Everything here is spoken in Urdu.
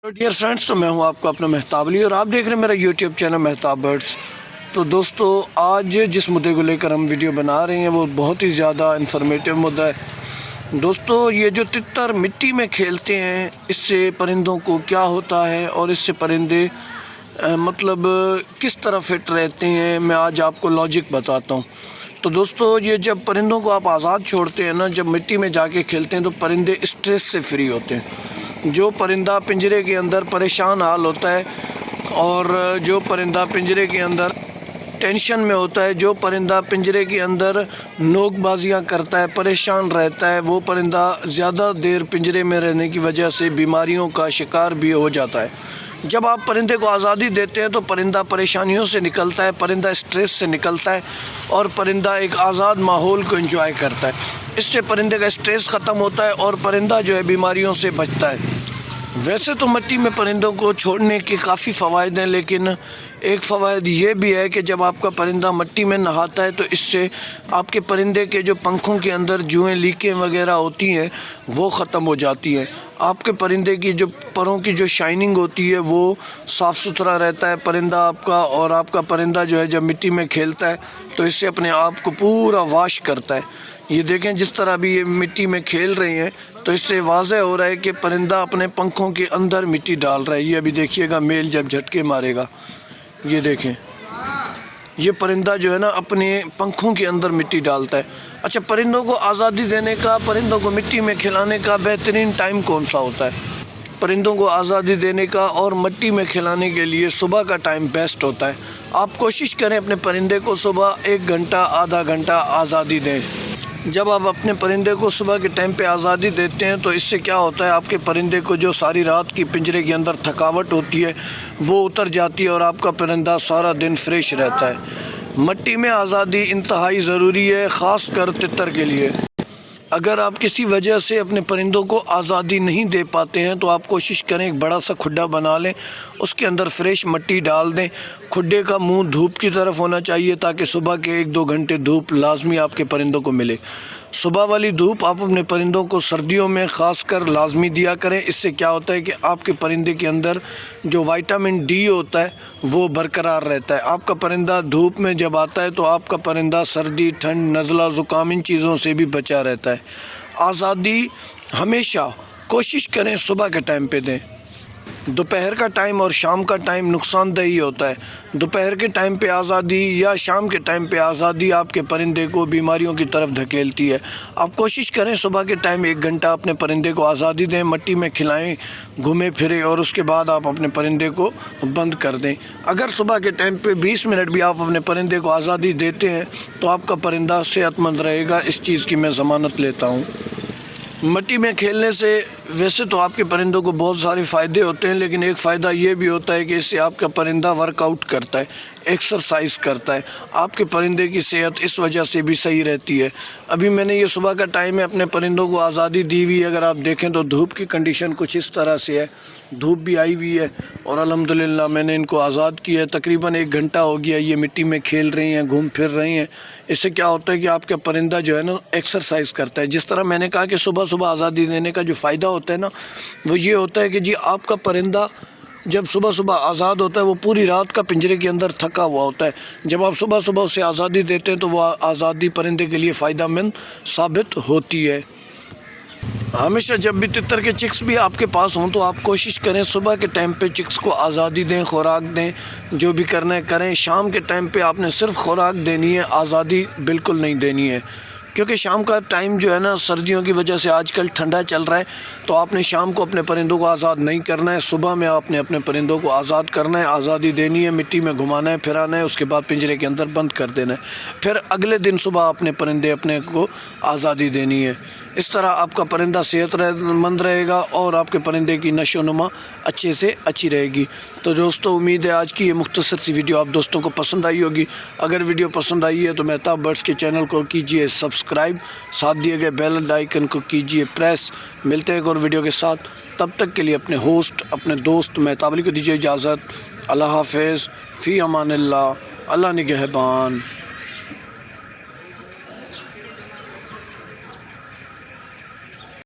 ڈیئر فرینڈس، تو میں ہوں آپ کا اپنا مہتاب علی اور آپ دیکھ رہے ہیں میرا یوٹیوب چینل مہتاب برڈس۔ تو دوستو، آج جس مدعے کو لے کر ہم ویڈیو بنا رہے ہیں وہ بہت ہی زیادہ انفارمیٹیو مدعا ہے۔ دوستو، یہ جو تتر مٹی میں کھیلتے ہیں اس سے پرندوں کو کیا ہوتا ہے اور اس سے پرندے مطلب کس طرح فٹ رہتے ہیں، میں آج آپ کو لاجک بتاتا ہوں۔ تو دوستو، یہ جب پرندوں کو آپ آزاد چھوڑتے ہیں نا، جب مٹی میں جا کے کھیلتے ہیں تو پرندے اسٹریس سے فری ہوتے ہیں۔ جو پرندہ پنجرے کے اندر پریشان حال ہوتا ہے اور جو پرندہ پنجرے کے اندر ٹینشن میں ہوتا ہے، جو پرندہ پنجرے کے اندر نوک بازیاں کرتا ہے، پریشان رہتا ہے، وہ پرندہ زیادہ دیر پنجرے میں رہنے کی وجہ سے بیماریوں کا شکار بھی ہو جاتا ہے۔ جب آپ پرندے کو آزادی دیتے ہیں تو پرندہ پریشانیوں سے نکلتا ہے، پرندہ اسٹریس سے نکلتا ہے اور پرندہ ایک آزاد ماحول کو انجوائے کرتا ہے۔ اس سے پرندے کا اسٹریس ختم ہوتا ہے اور پرندہ جو ہے بیماریوں سے بچتا ہے۔ ویسے تو مٹی میں پرندوں کو چھوڑنے کے کافی فوائد ہیں، لیکن ایک فوائد یہ بھی ہے کہ جب آپ کا پرندہ مٹی میں نہاتا ہے تو اس سے آپ کے پرندے کے جو پنکھوں کے اندر جوئیں لیکیں وغیرہ ہوتی ہیں وہ ختم ہو جاتی ہیں۔ آپ کے پرندے کی جو پروں کی جو شائننگ ہوتی ہے وہ صاف ستھرا رہتا ہے پرندہ آپ کا، اور آپ کا پرندہ جو ہے جب مٹی میں کھیلتا ہے تو اس سے اپنے آپ کو پورا واش کرتا ہے۔ یہ دیکھیں جس طرح بھی یہ مٹی میں کھیل رہے ہیں تو اس سے واضح ہو رہا ہے کہ پرندہ اپنے پنکھوں کے اندر مٹی ڈال رہا ہے۔ یہ ابھی دیکھیے گا میل جب جھٹکے مارے گا، یہ دیکھیں یہ پرندہ جو ہے نا اپنے پنکھوں کے اندر مٹی ڈالتا ہے۔ اچھا، پرندوں کو آزادی دینے کا، پرندوں کو مٹی میں کھلانے کا بہترین ٹائم کون سا ہوتا ہے؟ پرندوں کو آزادی دینے کا اور مٹی میں کھلانے کے لیے صبح کا ٹائم بیسٹ ہوتا ہے۔ آپ کوشش کریں اپنے پرندے کو صبح 1 گھنٹہ آدھا گھنٹہ آزادی دیں۔ جب آپ اپنے پرندے کو صبح کے ٹائم پہ آزادی دیتے ہیں تو اس سے کیا ہوتا ہے، آپ کے پرندے کو جو ساری رات کی پنجرے کے اندر تھکاوٹ ہوتی ہے وہ اتر جاتی ہے اور آپ کا پرندہ سارا دن فریش رہتا ہے۔ مٹی میں آزادی انتہائی ضروری ہے، خاص کر تتر کے لیے۔ اگر آپ کسی وجہ سے اپنے پرندوں کو آزادی نہیں دے پاتے ہیں تو آپ کوشش کریں ایک بڑا سا کھڈا بنا لیں، اس کے اندر فریش مٹی ڈال دیں۔ کھڈے کا منہ دھوپ کی طرف ہونا چاہیے تاکہ صبح کے 1-2 گھنٹے دھوپ لازمی آپ کے پرندوں کو ملے۔ صبح والی دھوپ آپ اپنے پرندوں کو سردیوں میں خاص کر لازمی دیا کریں۔ اس سے کیا ہوتا ہے کہ آپ کے پرندے کے اندر جو وائٹامن ڈی ہوتا ہے وہ برقرار رہتا ہے۔ آپ کا پرندہ دھوپ میں جب آتا ہے تو آپ کا پرندہ سردی، ٹھنڈ، نزلہ، زکام ان چیزوں سے بھی بچا رہتا ہے۔ آزادی ہمیشہ کوشش کریں صبح کے ٹائم پہ دیں۔ دوپہر کا ٹائم اور شام کا ٹائم نقصان دہ ہی ہوتا ہے۔ دوپہر کے ٹائم پہ آزادی یا شام کے ٹائم پہ آزادی آپ کے پرندے کو بیماریوں کی طرف دھکیلتی ہے۔ آپ کوشش کریں صبح کے ٹائم 1 گھنٹہ اپنے پرندے کو آزادی دیں، مٹی میں کھلائیں، گھومے پھرے، اور اس کے بعد آپ اپنے پرندے کو بند کر دیں۔ اگر صبح کے ٹائم پہ 20 منٹ بھی آپ اپنے پرندے کو آزادی دیتے ہیں تو آپ کا پرندہ صحت مند رہے گا، اس چیز کی میں ضمانت لیتا ہوں۔ مٹی میں کھیلنے سے ویسے تو آپ کے پرندوں کو بہت سارے فائدے ہوتے ہیں، لیکن ایک فائدہ یہ بھی ہوتا ہے کہ اس سے آپ کا پرندہ ورک آؤٹ کرتا ہے، ایکسرسائز کرتا ہے۔ آپ کے پرندے کی صحت اس وجہ سے بھی صحیح رہتی ہے۔ ابھی میں نے یہ صبح کا ٹائم ہے، اپنے پرندوں کو آزادی دی ہوئی ہے۔ اگر آپ دیکھیں تو دھوپ کی کنڈیشن کچھ اس طرح سے ہے، دھوپ بھی آئی ہوئی ہے اور الحمدللہ میں نے ان کو آزاد کیا ہے۔ تقریباً 1 گھنٹہ ہو گیا یہ مٹی میں کھیل رہی ہیں، گھوم پھر رہی ہیں۔ اس سے کیا ہوتا ہے کہ آپ کا پرندہ جو ہے نا ایکسرسائز کرتا ہے۔ جس طرح میں نے کہا کہ صبح آزادی دینے کا جو فائدہ ہوتا ہے نا وہ یہ ہوتا ہے کہ جی آپ کا پرندہ جب صبح آزاد ہوتا ہے وہ پوری رات کا پنجرے کے اندر تھکا ہوا ہوتا ہے۔ جب آپ صبح اسے آزادی دیتے ہیں تو وہ آزادی پرندے کے لیے فائدہ مند ثابت ہوتی ہے۔ ہمیشہ جب بھی تتر کے چکس بھی آپ کے پاس ہوں تو آپ کوشش کریں صبح کے ٹائم پہ چکس کو آزادی دیں، خوراک دیں، جو بھی کرنا ہے کریں۔ شام کے ٹائم پہ آپ نے صرف خوراک دینی ہے، آزادی بالکل نہیں دینی ہے، کیونکہ شام کا ٹائم جو ہے نا سردیوں کی وجہ سے آج کل ٹھنڈا چل رہا ہے تو آپ نے شام کو اپنے پرندوں کو آزاد نہیں کرنا ہے۔ صبح میں آپ نے اپنے پرندوں کو آزاد کرنا ہے، آزادی دینی ہے، مٹی میں گھمانا ہے، پھرانا ہے، اس کے بعد پنجرے کے اندر بند کر دینا ہے۔ پھر اگلے دن صبح اپنے پرندے اپنے کو آزادی دینی ہے۔ اس طرح آپ کا پرندہ صحت مند رہے گا اور آپ کے پرندے کی نشو و نما اچھے سے اچھی رہے گی۔ تو دوستو، امید ہے آج کی یہ مختصر سی ویڈیو آپ دوستوں کو پسند آئی ہوگی۔ اگر ویڈیو پسند آئی ہے تو مہتاب برڈس کے چینل کو کیجیے سبسکرائب، ساتھ دیے گئے بیل آئیکن کو کیجیے پریس۔ ملتے ہیں ایک اور ویڈیو کے ساتھ، تب تک کے لیے اپنے ہوسٹ، اپنے دوست مہتاب علی کو دیجیے اجازت۔ اللہ حافظ، فی امان اللہ، اللہ نگہبان۔